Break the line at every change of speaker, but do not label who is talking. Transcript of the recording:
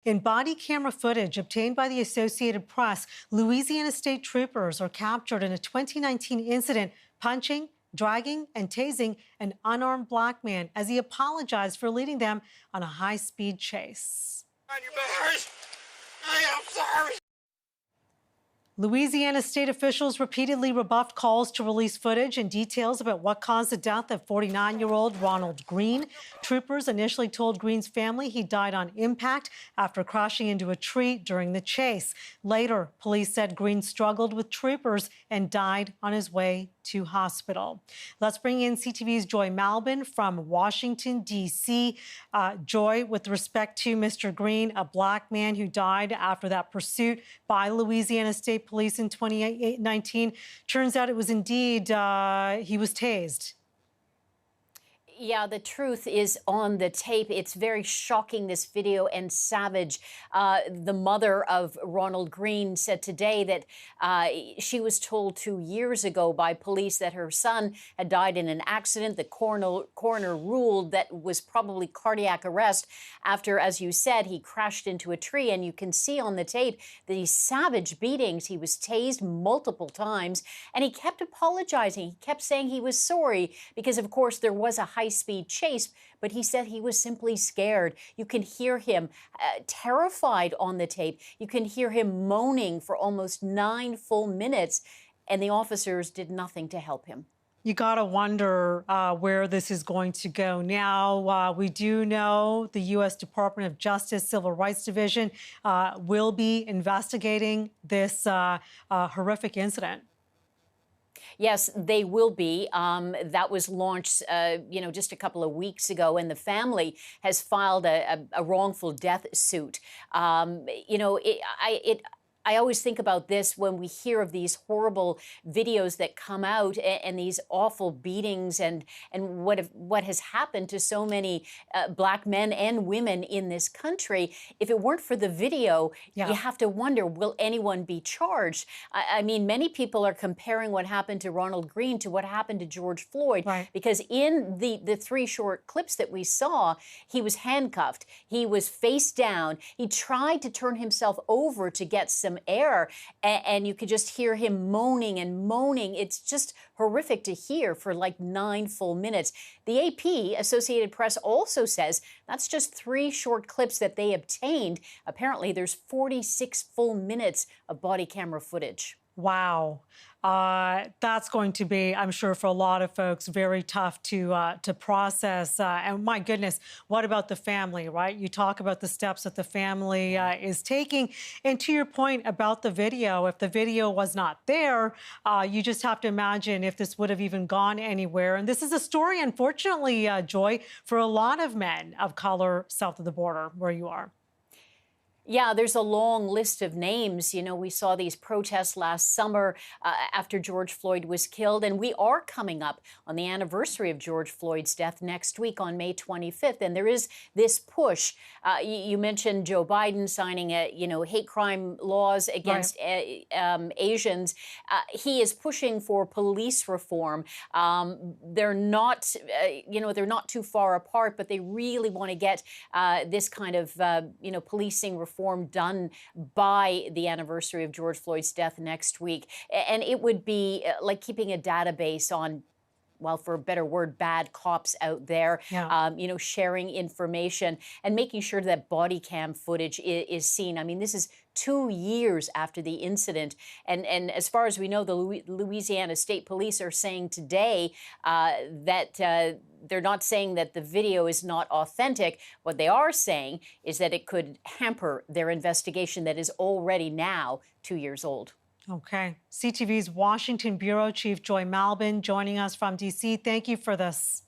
In body camera footage obtained by the Associated Press, Louisiana state troopers are captured in a 2019 incident punching, dragging, and tasing an unarmed black man as he apologized for leading them on a high-speed chase.
I am sorry.
Louisiana state officials repeatedly rebuffed calls to release footage and details about what caused the death of 49-year-old Ronald Greene. Troopers initially told Greene's family he died on impact after crashing into a tree during the chase. Later, police said Greene struggled with troopers and died on his way to hospital. Let's bring in CTV's Joy Malbin from Washington, D.C. Joy, with respect to Mr. Greene, a black man who died after that pursuit by Louisiana State Police in 2019, turns out it was indeed, he was tased.
Yeah, the truth is on the tape. It's very shocking, this video, and savage. The mother of Ronald Greene said today that she was told 2 years ago by police that her son had died in an accident. The coroner ruled that was probably cardiac arrest after, as you said, he crashed into a tree. And you can see on the tape these savage beatings. He was tased multiple times, and he kept apologizing. He kept saying he was sorry because, of course, there was a high-speed chase, but he said he was simply scared. You can hear him terrified on the tape. You can hear him moaning for almost 9 full minutes, and the officers did nothing to help him.
You got to wonder where this is going to go now. We do know the U.S. Department of Justice Civil Rights Division will be investigating this horrific incident.
Yes, they will be. That was launched, just a couple of weeks ago, and the family has filed a wrongful death suit. I always think about this when we hear of these horrible videos that come out and these awful beatings and what has happened to so many black men and women in this country. If it weren't for the video, you have to wonder, will anyone be charged? I mean, many people are comparing what happened to Ronald Greene to what happened to George Floyd, because in the 3 short clips that we saw, he was handcuffed. He was face down. He tried to turn himself over to get some air, and you could just hear him moaning and moaning. It's just horrific to hear for like 9 full minutes. The AP, Associated Press, also says that's just 3 short clips that they obtained. Apparently, there's 46 full minutes of body camera footage.
Wow. That's going to be, I'm sure, for a lot of folks, very tough to process. And my goodness, what about the family, right? You talk about the steps that the family is taking. And to your point about the video, if the video was not there, you just have to imagine if this would have even gone anywhere. And this is a story, unfortunately, Joy, for a lot of men of color south of the border where you are.
Yeah, there's a long list of names. You know, we saw these protests last summer after George Floyd was killed, and we are coming up on the anniversary of George Floyd's death next week on May 25th, and there is this push. You mentioned Joe Biden signing hate crime laws against Asians. He is pushing for police reform. They're not, they're not too far apart, but they really want to get this kind of, policing reform done by the anniversary of George Floyd's death next week. And it would be like keeping a database on, well, for a better word, bad cops out there, sharing information and making sure that body cam footage is seen. I mean, this is 2 years after the incident. And as far as we know, the Louisiana State Police are saying today that they're not saying that the video is not authentic. What they are saying is that it could hamper their investigation that is already now 2 years old.
Okay. CTV's Washington Bureau Chief Joy Malbin joining us from D.C. Thank you for this.